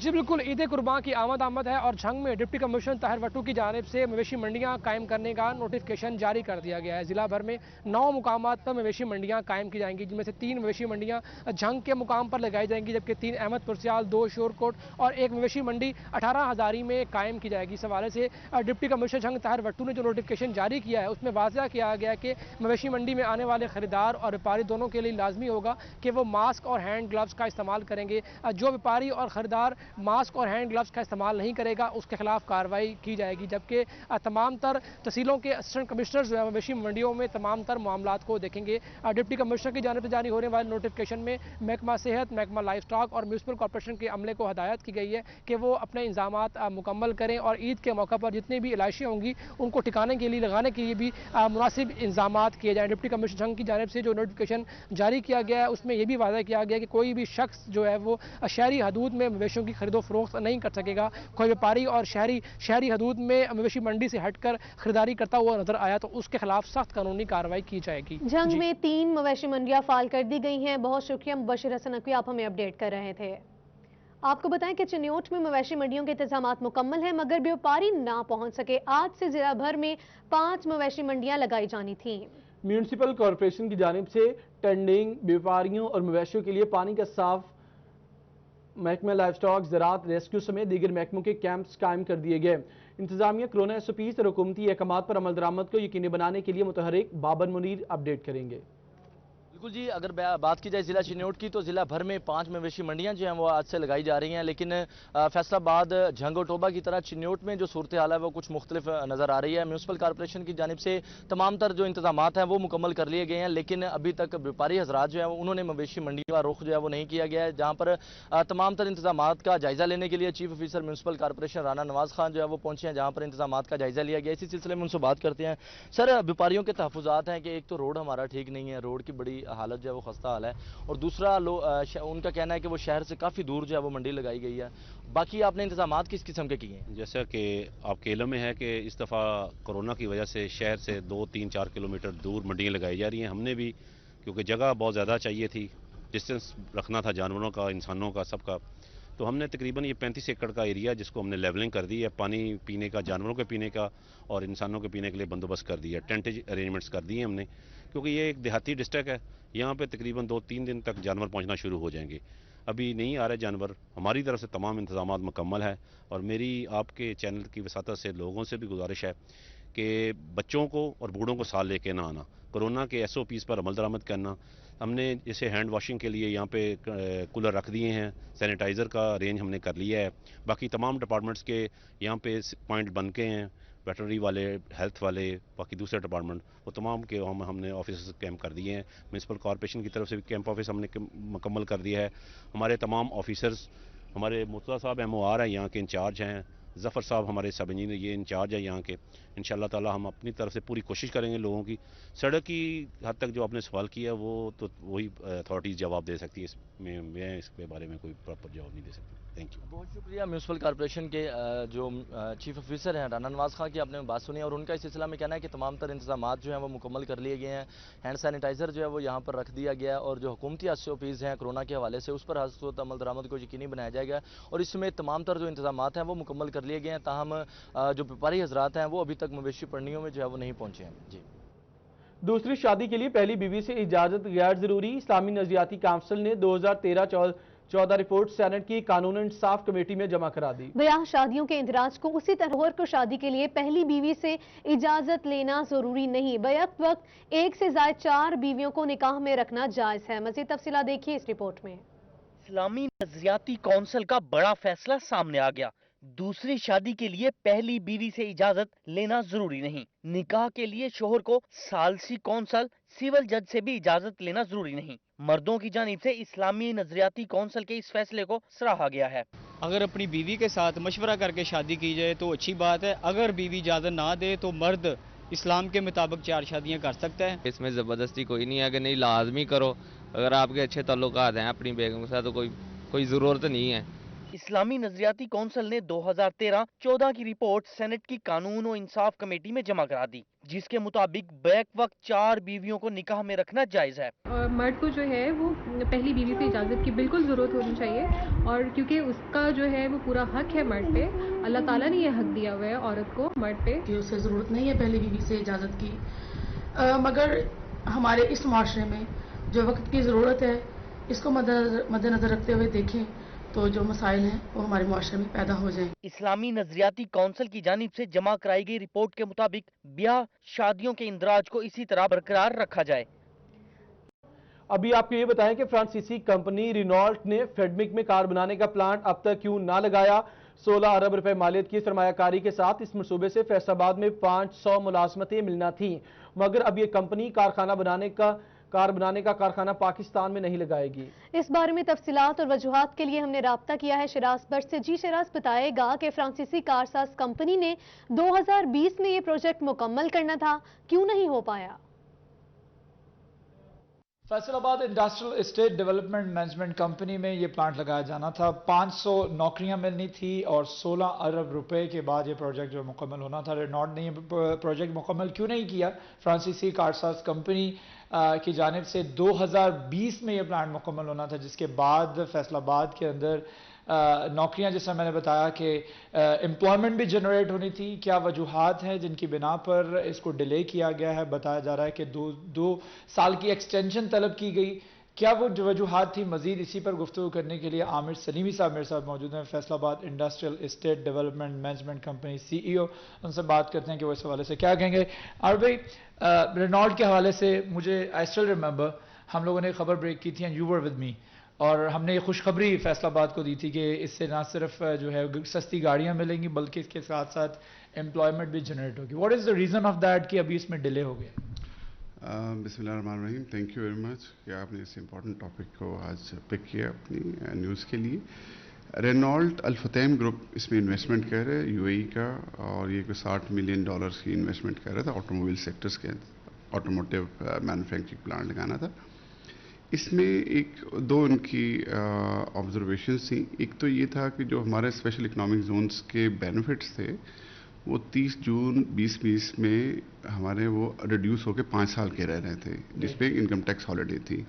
جی بالکل، عید قربان کی آمد ہے اور جھنگ میں ڈپٹی کمشنر طاہر وٹو کی جانب سے مویشی منڈیاں قائم کرنے کا نوٹیفکیشن جاری کر دیا گیا ہے۔ ضلع بھر میں 9 مقامات پر مویشی منڈیاں قائم کی جائیں گی، جن میں سے 3 مویشی منڈیاں جھنگ کے مقام پر لگائی جائیں گی، جبکہ 3 احمد پرسیال، 2 شورکوٹ اور 1 مویشی منڈی 18 ہزاری میں قائم کی جائے گی۔ اس حوالے سے ڈپٹی کمشنر جھنگ طاہر وٹو نے جو نوٹیفکیشن جاری کیا ہے اس میں واضح کیا گیا کہ مویشی منڈی میں آنے والے خریدار اور ویپاری دونوں کے لیے لازمی ہوگا کہ وہ ماسک اور ہینڈ گلوز کا استعمال کریں گے۔ جو ویپاری اور خریدار ماسک اور ہینڈ گلوز کا استعمال نہیں کرے گا اس کے خلاف کارروائی کی جائے گی، جبکہ تمام تر تحصیلوں کے اسسٹنٹ کمشنر جو ہے مویشی منڈیوں میں تمام تر معاملات کو دیکھیں گے۔ ڈپٹی کمشنر کی جانب سے جاری ہونے والے نوٹیفکیشن میں محکمہ صحت، محکمہ لائف اسٹاک اور میونسپل کارپوریشن کے عملے کو ہدایت کی گئی ہے کہ وہ اپنے انتظامات مکمل کریں اور عید کے موقع پر جتنے بھی علائشیں ہوں گی ان کو ٹھکانے کے لیے لگانے کے لیے بھی مناسب انتظامات کیے جائیں۔ ڈپٹی کمشنر جنگ کی جانب سے جو نوٹیفکیشن جاری کیا گیا ہے اس میں یہ بھی واضح کیا گیا کہ کوئی بھی شخص جو ہے وہ شہری حدود میں مویشیوں کی خرید و فروخت نہیں کر سکے گا۔ کوئی ویپاری اور شہری حدود میں مویشی منڈی سے ہٹ کر خریداری کرتا ہوا نظر آیا تو اس کے خلاف سخت قانونی کارروائی کی جائے گی۔ جنگ میں 3 مویشی منڈیاں فعال کر دی گئی ہیں۔ بہت شکریہ مبشر حسن نقوی، آپ ہمیں اپڈیٹ کر رہے تھے۔ آپ کو بتائیں کہ چنیوٹ میں مویشی منڈیوں کے انتظامات مکمل ہیں مگر بیوپاری نہ پہنچ سکے۔ آج سے ضلع بھر میں 5 مویشی منڈیاں لگائی جانی تھیں۔ میونسپل کارپوریشن کی جانب سے ٹینڈنگ، بیوپاریوں اور مویشیوں کے لیے پانی کا صاف محکمہ لائف اسٹاک، زراعت، ریسکیو سمیت دیگر محکموں کے کیمپس قائم کر دیے گئے۔ انتظامیہ کرونا SOPs اور حکومتی احکامات پر عمل درآمد کو یقینی بنانے کے لیے متحرک بابر منیر اپڈیٹ کریں گے۔ بالکل جی، اگر بات کی جائے ضلع چنیوٹ کی تو ضلع بھر میں 5 مویشی منڈیاں جو ہیں وہ آج سے لگائی جا رہی ہیں، لیکن فیصل آباد، جھنگ و ٹوبہ کی طرح چنیوٹ میں جو صورتحال ہے وہ کچھ مختلف نظر آ رہی ہے۔ میونسپل کارپوریشن کی جانب سے تمام تر جو انتظامات ہیں وہ مکمل کر لیے گئے ہیں، لیکن ابھی تک بیوپاری حضرات جو ہیں انہوں نے مویشی منڈیوں کا رخ جو ہے وہ نہیں کیا گیا ہے، جہاں پر تمام تر انتظامات کا جائزہ لینے کے لیے chief officer municipal corporation Rana Nawaz Khan جو ہے وہ پہنچے ہیں، جہاں پر انتظامات کا جائزہ لیا گیا۔ اسی سلسلے میں ان سے بات کرتے ہیں۔ سر، بیوپاریوں کے تحفظات ہیں کہ ایک تو روڈ ہمارا ٹھیک نہیں ہے، روڈ کی بڑی حالت جو ہے وہ خستہ حال ہے، اور دوسرا ان کا کہنا ہے کہ وہ شہر سے کافی دور جو ہے وہ منڈی لگائی گئی ہے۔ باقی آپ نے انتظامات کس قسم کے کیے ہیں؟ جیسا کہ آپ کے علم میں ہے کہ اس دفعہ کورونا کی وجہ سے شہر سے 2, 3, 4 کلومیٹر دور منڈیاں لگائی جا رہی ہیں۔ ہم نے بھی کیونکہ جگہ بہت زیادہ چاہیے تھی، ڈسٹینس رکھنا تھا جانوروں کا، انسانوں کا، سب کا، تو ہم نے تقریباً یہ 35 ایکڑ کا ایریا جس کو ہم نے لیولنگ کر دی ہے، پانی پینے کا، جانوروں کے پینے کا اور انسانوں کے پینے کے لیے بندوبست کر دیا ہے، ٹینٹ ارینجمنٹس کر دیے ہم نے، کیونکہ یہ ایک دیہاتی ڈسٹرکٹ ہے، یہاں پہ تقریباً 2-3 دن تک جانور پہنچنا شروع ہو جائیں گے۔ ابھی نہیں آ رہے جانور، ہماری طرف سے تمام انتظامات مکمل ہیں، اور میری آپ کے چینل کی وساطت سے لوگوں سے بھی گزارش ہے کہ بچوں کو اور بوڑھوں کو ساتھ لے کے نہ آنا، کورونا کے SOPs پر عمل درآمد کرنا. ہم نے جیسے ہینڈ واشنگ کے لیے یہاں پہ کولر رکھ دیے ہیں، سینیٹائزر کا رینج ہم نے کر لیا ہے. باقی تمام ڈپارٹمنٹس کے یہاں پہ پوائنٹ بن کے ہیں، ویٹرنری والے، ہیلتھ والے، باقی دوسرے ڈپارٹمنٹ، وہ تمام کے ہم نے آفیسز کیمپ کر دیے ہیں. میونسپل کارپوریشن کی طرف سے بھی کیمپ آفس ہم نے مکمل کر دیا ہے. ہمارے تمام آفیسرز، ہمارے مرتضیٰ صاحب MOR ہیں یہاں کے انچارج ہیں، ظفر صاحب ہمارے سب انجینئر یہ انچارج ہے یہاں کے. انشاءاللہ تعالی ہم اپنی طرف سے پوری کوشش کریں گے لوگوں کی. سڑک کی حد تک جو آپ نے سوال کیا وہ تو وہی اتھارٹیز جواب دے سکتی ہے، اس میں اس کے بارے میں کوئی پراپر جواب نہیں دے سکتی. Thank you. بہت شکریہ. میونسپل کارپوریشن کے جو چیف آفیسر ہیں رانا نواز خان کی آپ نے بات سنی، اور ان کا اس سلسلہ میں کہنا ہے کہ تمام تر انتظامات جو ہیں وہ مکمل کر لیے گئے ہیں. ہینڈ سینیٹائزر جو ہے وہ یہاں پر رکھ دیا گیا ہے، اور جو حکومتی SOPs ہیں کورونا کے حوالے سے اس پر ہر صورت عمل درآمد کو یقینی بنایا جائے گا، اور اس میں تمام تر جو انتظامات ہیں وہ مکمل کر لیے گئے ہیں. تاہم جو بیپاری حضرات ہیں وہ ابھی تک مویشی پڑنیوں میں جو ہے وہ نہیں پہنچے ہیں. جی. دوسری شادی کے لیے پہلی بیوی سے اجازت غیر ضروری. اسلامی نظریاتی کونسل نے 2013-14 رپورٹ سینٹ کی قانون انصاف کمیٹی میں جمع کرا دی. بیاہ شادیوں کے اندراج کو اسی طرح کو شادی کے لیے پہلی بیوی سے اجازت لینا ضروری نہیں، بیک وقت ایک سے زائد 4 بیویوں کو نکاح میں رکھنا جائز ہے. مزید تفصیلات دیکھیے اس رپورٹ میں. اسلامی نظریاتی کونسل کا بڑا فیصلہ سامنے آ گیا. دوسری شادی کے لیے پہلی بیوی سے اجازت لینا ضروری نہیں. نکاح کے لیے شوہر کو ثالثی کونسل، سول جج سے بھی اجازت لینا ضروری نہیں. مردوں کی جانب سے اسلامی نظریاتی کونسل کے اس فیصلے کو سراہا گیا ہے. اگر اپنی بیوی کے ساتھ مشورہ کر کے شادی کی جائے تو اچھی بات ہے. اگر بیوی اجازت نہ دے تو مرد اسلام کے مطابق 4 شادیاں کر سکتا ہے. اس میں زبردستی کوئی نہیں ہے کہ نہیں لازمی کرو. اگر آپ کے اچھے تعلقات ہیں اپنی بیگم کے ساتھ تو کوئی ضرورت نہیں ہے. اسلامی نظریاتی کونسل نے 2013-14 کی رپورٹ سینٹ کی قانون و انصاف کمیٹی میں جمع کرا دی، جس کے مطابق بیک وقت 4 بیویوں کو نکاح میں رکھنا جائز ہے. مرد کو جو ہے وہ پہلی بیوی سے اجازت کی بالکل ضرورت ہونی چاہیے، اور کیونکہ اس کا جو ہے وہ پورا حق ہے مرد پہ. اللہ تعالیٰ نے یہ حق دیا ہوا ہے عورت کو مرد پہ کہ اسے ضرورت نہیں ہے پہلی بیوی سے اجازت کی. مگر ہمارے اس معاشرے میں جو وقت کی ضرورت ہے اس کو مد نظر رکھتے ہوئے دیکھیں تو جو مسائل ہیں وہ ہمارے معاشرے میں پیدا ہو جائیں. اسلامی نظریاتی کونسل کی جانب سے جمع کرائی گئی رپورٹ کے مطابق بیاہ شادیوں کے اندراج کو اسی طرح برقرار رکھا جائے. ابھی آپ کو یہ بتائیں کہ فرانسیسی کمپنی رینالٹ نے فیڈمک میں کار بنانے کا پلانٹ اب تک کیوں نہ لگایا. 16 ارب روپے مالیت کی سرمایہ کاری کے ساتھ اس منصوبے سے فیصل آباد میں 500 ملازمتیں ملنا تھیں، مگر اب یہ کمپنی کار بنانے کا کارخانہ پاکستان میں نہیں لگائے گی. اس بارے میں تفصیلات اور وجوہات کے لیے ہم نے رابطہ کیا ہے شراز بٹ سے. جی شراز، بتائے گا کہ فرانسیسی کارساز کمپنی نے 2020 میں یہ پروجیکٹ مکمل کرنا تھا، کیوں نہیں ہو پایا؟ فیصل آباد industrial estate development management company میں یہ پلانٹ لگایا جانا تھا. 500 نوکریاں ملنی تھی اور 16 ارب روپے کے بعد یہ پروجیکٹ جو مکمل ہونا تھا. رینالٹ نے یہ پروجیکٹ مکمل کیوں نہیں کیا؟ فرانسیسی کارساز کمپنی کی جانب سے 2020 میں یہ پلانٹ مکمل ہونا تھا، جس کے بعد فیصل آباد کے اندر نوکریاں، جیسا میں نے بتایا کہ امپلائمنٹ بھی جنریٹ ہونی تھی. کیا وجوہات ہیں جن کی بنا پر اس کو ڈیلے کیا گیا ہے؟ بتایا جا رہا ہے کہ 2 سال کی ایکسٹینشن طلب کی گئی. کیا وہ وجوہات تھی؟ مزید اسی پر گفتگو کرنے کے لیے عامر سلیمی صاحب میرے ساتھ موجود ہیں، فیصل آباد industrial estate development management company CEO. ان سے بات کرتے ہیں کہ وہ اس حوالے سے کیا کہیں گے. اور بھائی رینالٹ کے حوالے سے مجھے آئی اسٹل ریمبر ہم لوگوں نے خبر بریک کی تھی and you were with me, اور ہم نے یہ خوشخبری فیصل آباد کو دی تھی کہ اس سے نہ صرف جو ہے سستی گاڑیاں ملیں گی بلکہ اس کے ساتھ ساتھ امپلائمنٹ بھی جنریٹ ہوگی. What is the reason of that کہ ابھی اس میں ڈیلے ہو گیا؟ بسم اللہ الرحمن الرحیم. تھینک یو ویری مچ کہ آپ نے اس امپورٹنٹ ٹاپک کو آج پک کیا اپنی نیوز کے لیے. رینالٹ الفتیم گروپ اس میں انویسٹمنٹ کر رہے ہیں UAE کا، اور یہ کوئی $60 ملین کی انویسٹمنٹ کر رہا تھا آٹوموبائل سیکٹرز کے، آٹوموٹیو مینوفیکچرنگ پلانٹ لگانا تھا. اس میں دو ان کی آبزرویشنز تھیں. ایک تو یہ تھا کہ جو ہمارے اسپیشل اکنامک زونز کے بینیفٹس تھے وہ 30 جون 2020 میں ہمارے وہ ریڈیوس ہو کے 5 سال کے رہ رہے تھے، جس پہ انکم ٹیکس ہالیڈے تھی.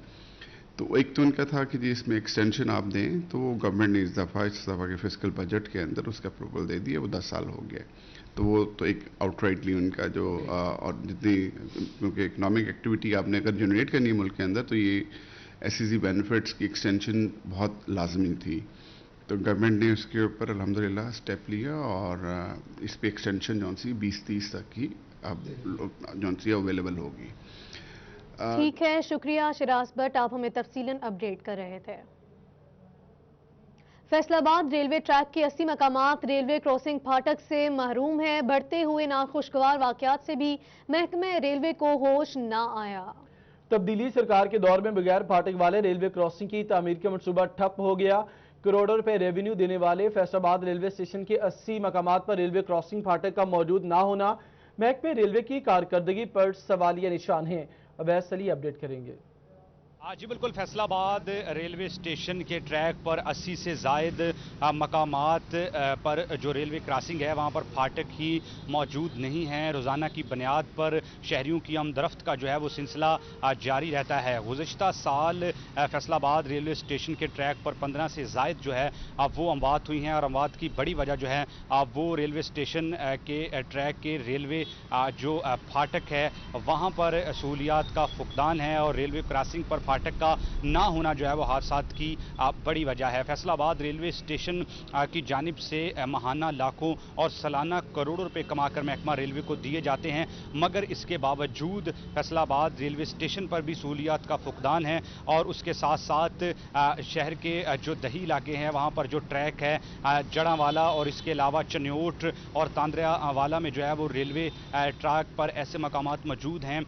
تو ایک تو ان کا تھا کہ جی اس میں ایکسٹینشن آپ دیں، تو گورنمنٹ نے اس دفعہ کے فسکل بجٹ کے اندر اس کا اپروول دے دیا، وہ 10 سال ہو گیا. تو وہ تو ایک آؤٹ رائٹلی ان کا جو اور جتنی کیونکہ اکنامک ایکٹیویٹی آپ نے اگر جنریٹ کرنی ہے ملک کے اندر تو یہ SEZ بینیفٹس کی ایکسٹینشن بہت لازمی تھی. تو گورنمنٹ نے اس کے اوپر الحمدللہ اسٹیپ لیا اور اس پہ ایکسٹینشن جو سی 2030 تک کی अब जो सी अवेलेबल होगी। ठीक है, शुक्रिया शिराज भट्ट, आप हमें तफसीलन अपडेट कर रहे थे। फैसलाबाद रेलवे ट्रैक के 80 मकामात रेलवे क्रॉसिंग फाटक से महरूम है। बढ़ते हुए नाखुशगवार वाकयात से भी महकमे रेलवे को होश ना आया। तब्दीली सरकार के दौर में बगैर फाटक वाले रेलवे क्रॉसिंग की तामीर का मंसूबा ठप हो गया। करोड़ों रुपए रेवेन्यू देने वाले फैसलाबाद रेलवे स्टेशन के 80 मकामात पर रेलवे क्रॉसिंग फाटक का मौजूद ना होना महकमे रेलवे की कारकर्दगी पर सवालिया निशान है। अवैस अली अपडेट करेंगे। जी बिल्कुल, फैसलाबाद रेलवे स्टेशन के ट्रैक पर 80 से ज़ायद मकामात पर जो रेलवे क्रॉसिंग है वहाँ पर फाटक ही मौजूद नहीं है। रोज़ाना की बुनियाद पर शहरियों की आमदरफ्त का जो है वो सिलसिला जारी रहता है। गुज़श्ता साल फैसलाबाद रेलवे स्टेशन के ट्रैक पर 15 से ज़ायद जो है वो अमवात हुई हैं और अमवात की बड़ी वजह जो है वो रेलवे स्टेशन के ट्रैक के रेलवे जो फाटक है वहाँ पर सहूलियात का फुकदान है और रेलवे क्रॉसिंग पर फाटक का ना होना जो है वो हादसात की बड़ी वजह है। फैसलाबाद रेलवे स्टेशन की जानिब से माहाना लाखों और सालाना करोड़ों रुपए कमाकर महकमा रेलवे को दिए जाते हैं, मगर इसके बावजूद फैसलाबाद रेलवे स्टेशन पर भी सहूलियात का फुकदान है और उसके साथ साथ शहर के जो दही इलाके हैं वहाँ पर जो ट्रैक है जड़ावाला और इसके अलावा चन्योट और तांद्रा वाला में जो है वो रेलवे ट्रैक पर ऐसे मकामात मौजूद हैं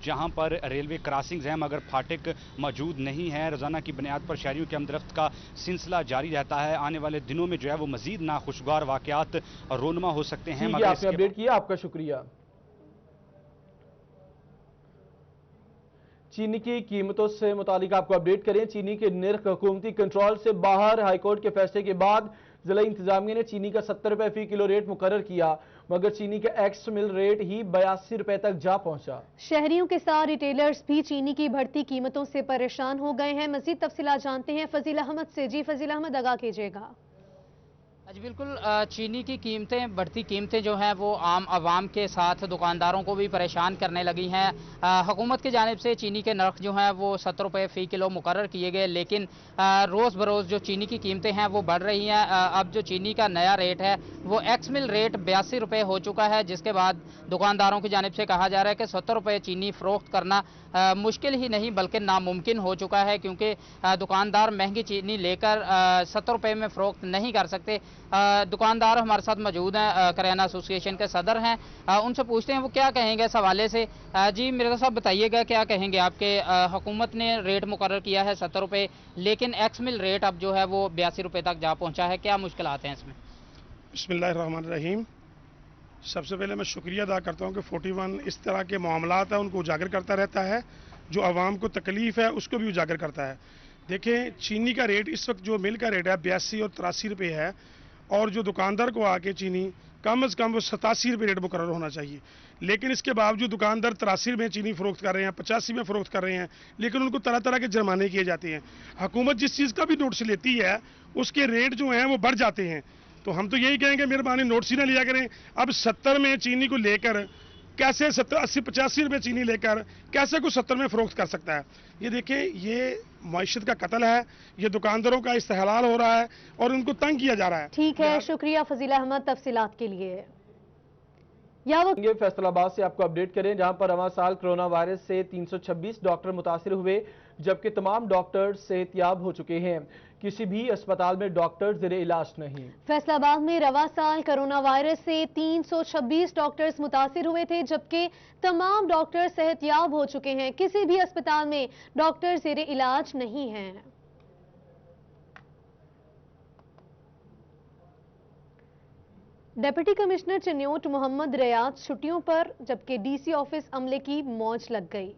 जहाँ पर रेलवे क्रॉसिंग्स हैं मगर फाटक मौजूद नहीं है। रोजाना की बुनियाद पर शहरियों की आमदरफ्त का सिलसिला जारी रहता है। आने वाले दिनों में जो है वो मजीद नाखुशगवार वाकयात रोनमा हो सकते हैं। मगर आपने अपडेट किया, आपका शुक्रिया। चीनी की कीमतों से मुतालिक आपको अपडेट करें। चीनी के निर्ख हुकूमती कंट्रोल से बाहर। हाईकोर्ट के फैसले के बाद जिला इंतजामिया ने चीनी का 70 रुपए फी किलो रेट मुकर्रर किया, मगर चीनी का एक्स मिल रेट ही 82 रुपए तक जा पहुंचा। शहरियों के साथ रिटेलर्स भी चीनी की बढ़ती कीमतों से परेशान हो गए हैं। मजीद तफसीलात जानते हैं फजील अहमद से। जी फजील अहमद, आगाह कीजिएगा। जी बिल्कुल, चीनी की कीमतें, बढ़ती कीमतें जो हैं वो आम आवाम के साथ दुकानदारों को भी परेशान करने लगी हैं। हुकूमत की जानिब से चीनी के नर्ख जो हैं वो 70 रुपये फ़ी किलो मुकर्रर किए गए, लेकिन रोज़ बरोज़ जो चीनी की कीमतें हैं वो बढ़ रही हैं। अब जो चीनी का नया रेट है वो एक्स मिल रेट 82 रुपये हो चुका है, जिसके बाद दुकानदारों की जानिब से कहा जा रहा है कि 70 रुपये चीनी फ़रोख्त करना मुश्किल ही नहीं बल्कि नामुमकिन हो चुका है, क्योंकि दुकानदार महंगी चीनी लेकर 70 रुपये में फ़रोख्त नहीं कर सकते। दुकानदार हमारे साथ मौजूद हैं, करियाना एसोसिएशन के सदर हैं, उनसे पूछते हैं वो क्या कहेंगे इस हवाले से। जी मेरे साहब बताइएगा, क्या कहेंगे आपके हुकूमत ने रेट मुकर्रर किया है 70 रुपये, लेकिन एक्स मिल रेट अब जो है वो 82 रुपये तक जा पहुंचा है, क्या मुश्किलात हैं इसमें? बिस्मिल्लाहिर्रहमानिर्रहीम। सबसे पहले मैं शुक्रिया अदा करता हूँ कि 41 इस तरह के मामलात हैं उनको उजागर करता रहता है, जो आवाम को तकलीफ है उसको भी उजागर करता है। देखें, चीनी का रेट इस वक्त जो मिल का रेट है 82 और 83 रुपये है, और जो दुकानदार को आके चीनी कम से कम वो 87 रुपये रेट मुकर्रर होना चाहिए, लेकिन इसके बावजूद दुकानदार 83 में चीनी फरोख्त कर रहे हैं, 85 में फरोख्त कर रहे हैं, लेकिन उनको तरह तरह के जुर्माने किए जाते हैं। हुकूमत जिस चीज़ का भी नोटिस लेती है उसके रेट जो हैं वो बढ़ जाते हैं। तो हम तो यही कहेंगे मेहरबानी नोटिस ही ना लिया करें। अब 70 में चीनी को लेकर कैसे 70, 80, 85 रुपये चीनी लेकर कैसे कोई 70 में फरोख्त कर सकता है? ये देखें, ये माइशत का कत्ल है, ये दुकानदारों का इस्तेहलाल हो रहा है और उनको तंग किया जा रहा है। ठीक है, शुक्रिया फजील अहमद तफसीलात के लिए। ये फैसलाबाद से आपको अपडेट करें, जहां पर रवां साल कोरोना वायरस से 326 डॉक्टर मुतासिर हुए, जबकि तमाम डॉक्टर सेहतयाब हो चुके हैं। किसी भी अस्पताल में डॉक्टर ज़ेरे इलाज नहीं। फैसलाबाद में रवा साल कोरोना वायरस से 326 डॉक्टर्स मुतासिर हुए थे, जबकि तमाम डॉक्टर सेहतयाब हो चुके हैं। किसी भी अस्पताल में डॉक्टर ज़ेरे इलाज नहीं हैं। डिप्टी कमिश्नर चन्योट मोहम्मद रियाज छुट्टियों पर, जबकि डीसी ऑफिस अमले की मौज लग गई।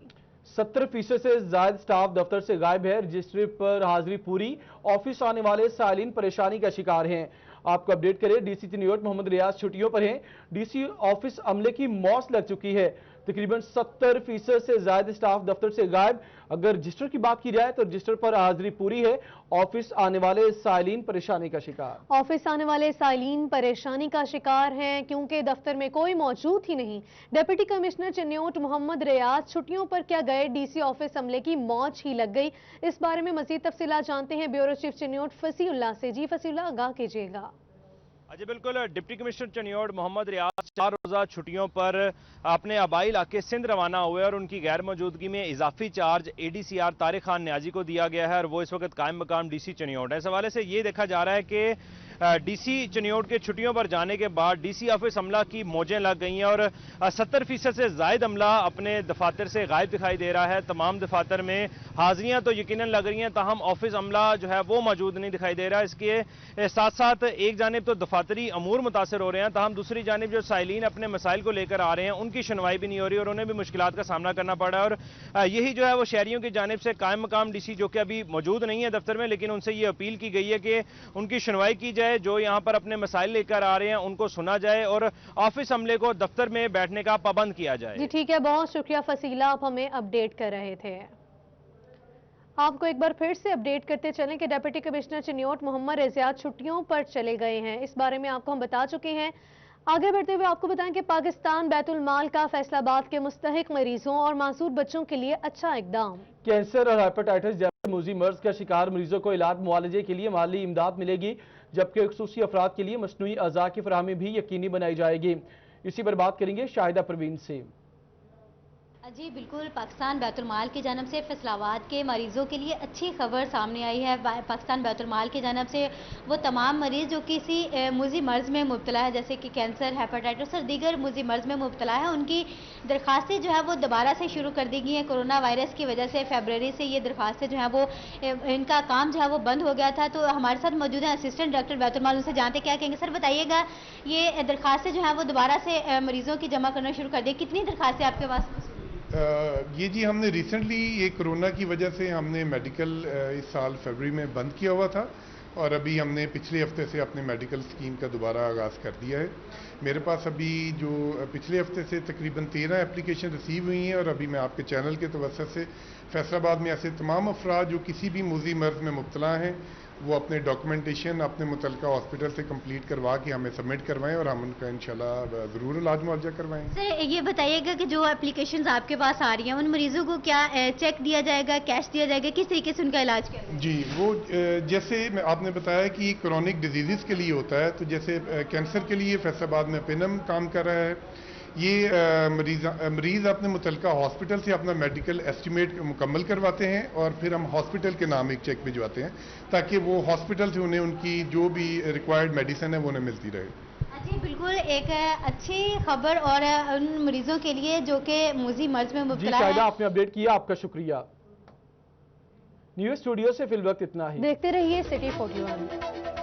70% से ज्यादा स्टाफ दफ्तर से गायब है। रजिस्ट्री पर हाजिरी पूरी, ऑफिस आने वाले सालीन परेशानी का शिकार हैं। आपको अपडेट करें, डीसी चन्योट मोहम्मद रियाज छुट्टियों पर हैं। डीसी ऑफिस अमले की मौज लग चुकी है। तकरीबन 70% से ज्यादा स्टाफ दफ्तर से गायब। अगर रजिस्टर की बात की जाए तो रजिस्टर पर हाजिरी पूरी है। ऑफिस आने वाले साइलिन परेशानी का शिकार। ऑफिस आने वाले साइलिन परेशानी का शिकार हैं क्योंकि दफ्तर में कोई मौजूद ही नहीं। डिप्टी कमिश्नर चन्योट मोहम्मद रियाज छुट्टियों पर क्या गए, डीसी ऑफिस अमले की मौज ही लग गई। इस बारे में मजीद तफसीलात जानते हैं ब्यूरो चीफ चन्योट फसीउल्लाह से। जी फसीउल्लाह, आगाह कीजिएगा। जी बिल्कुल, डिप्टी कमिश्नर चनियोड़ मोहम्मद रियाज 4 रोज़ा छुट्टियों पर अपने आबाई इलाके सिंध रवाना हुए और उनकी गैर मौजूदगी में इजाफी चार्ज ADCR तारिक खान न्याजी को दिया गया है और वो इस वक्त कायम मकाम DC चनियोड़ है। इस हवाले से ये देखा जा रहा है कि DC चनियोड़ के छुट्टियों पर जाने के बाद DC ऑफिस अमला की मौजें लग गई हैं और 70% से ज़ायद अमला अपने दफातर से गायब दिखाई दे रहा है। तमाम दफातर में हाजिरियाँ तो यकीनन लग रही हैं, ताहम ऑफिस अमला जो है वो मौजूद नहीं दिखाई दे रहा है। इसके साथ साथ एक जानिब तो दफातरी अमूर मुतासर हो रहे हैं, ताहम दूसरी जानिब जो साइलिन अपने मसाइल को लेकर आ रहे हैं उनकी सुनवाई भी नहीं हो रही और उन्हें भी मुश्किलात का सामना करना पड़ रहा है। और यही जो है वो शहरियों की जानिब से कायम मकाम DC जो कि अभी मौजूद नहीं है दफ्तर में, लेकिन उनसे ये अपील की गई है कि उनकी सुनवाई की जाए, जो यहाँ पर अपने मसाइल लेकर आ रहे हैं उनको सुना जाए और ऑफिस अमले को दफ्तर में बैठने का पाबंद किया जाए। जी ठीक है, बहुत शुक्रिया फसीला, आप हमें अपडेट कर रहे थे। आपको एक बार फिर से अपडेट करते चलें कि डिप्टी कमिश्नर चनियोड़ मोहम्मद रियाज छुट्टियों पर चले गए हैं। इस बारे में आपको हम बता चुके हैं। आगे बढ़ते हुए आपको बताएं कि पाकिस्तान बैतुल माल का फैसलाबाद के मुस्तहिक मरीजों और मासूर बच्चों के लिए अच्छा इकदाम। कैंसर और हेपेटाइटिस जैसे मूजी मर्ज का शिकार मरीजों को इलाज मुआलजे के लिए माली इमदाद मिलेगी, जबकि खुसूसी अफराद के लिए मसनूई अज़ा की फराहमी भी यकीनी बनाई जाएगी। इसी पर बात करेंगे शाहिदा परवीन से। जी बिल्कुल, पाकिस्तान बैतुल माल की जानब से फैसलाबाद के मरीज़ों के लिए अच्छी खबर सामने आई है। पाकिस्तान बैतुल माल की जानब से वो तमाम मरीज़ जो किसी मुज़ी मर्ज़ में मुब्तला है, जैसे कि कैंसर, हेपेटाइटिस और दीगर मुज़ी मर्ज़ में मुब्तला है, उनकी दरख्वास्तें जो है वो दोबारा से शुरू कर दी गई हैं। कोरोना वायरस की वजह से फरवरी से ये दरख्वास्तें जो है वो इनका काम जो है वो बंद हो गया था। तो हमारे साथ मौजूद है असिस्टेंट डायरेक्टर बैतुल माल, उनसे जानते क्या कहेंगे। सर बताइएगा, ये दरख्वास्तें जो है वो दोबारा से मरीज़ों की जमा करना शुरू कर दी, कितनी दरख्वास्तें आपके पास? ये जी हमने रिसेंटली ये कोरोना की वजह से हमने मेडिकल इस साल फरवरी में बंद किया हुआ था और अभी हमने पिछले हफ्ते से अपने मेडिकल स्कीम का दोबारा आगाज़ कर दिया है। मेरे पास अभी जो पिछले हफ्ते से तकरीबन 13 एप्लीकेशन रिसीव हुई हैं और अभी मैं आपके चैनल के तवज्जुह से फैसलाबाद में ऐसे तमाम अफराद जो किसी भी मुज़ी मर्ज़ में मुब्तला हैं वो अपने डॉक्यूमेंटेशन अपने मुतल्लिका हॉस्पिटल से कंप्लीट करवा के हमें सबमिट करवाएं और हम उनका इंशाल्लाह ज़रूर इलाज मुआवजा करवाएं। सर ये बताइएगा कि जो एप्लीकेशंस आपके पास आ रही हैं उन मरीजों को क्या चेक दिया जाएगा, कैश दिया जाएगा, किस तरीके से उनका इलाज करें? जी वो जैसे आपने बताया कि क्रॉनिक डिजीज़ के लिए होता है, तो जैसे कैंसर के लिए फैसलाबाद में पिनम काम कर रहा है। ये मरीज़ अपने मुतल्लिका हॉस्पिटल से अपना मेडिकल एस्टिमेट मुकम्मल करवाते हैं और फिर हम हॉस्पिटल के नाम एक चेक भिजवाते हैं ताकि वो हॉस्पिटल से उन्हें उनकी जो भी रिक्वायर्ड मेडिसिन है वो उन्हें मिलती रहे। जी बिल्कुल, एक अच्छी खबर और उन मरीजों के लिए जो कि मुज़ी मर्ज में मुब्तला है। आपने अपडेट किया, आपका शुक्रिया। न्यूज़ स्टूडियो से फिल वक्त इतना ही। देखते रहिए सिटी 41।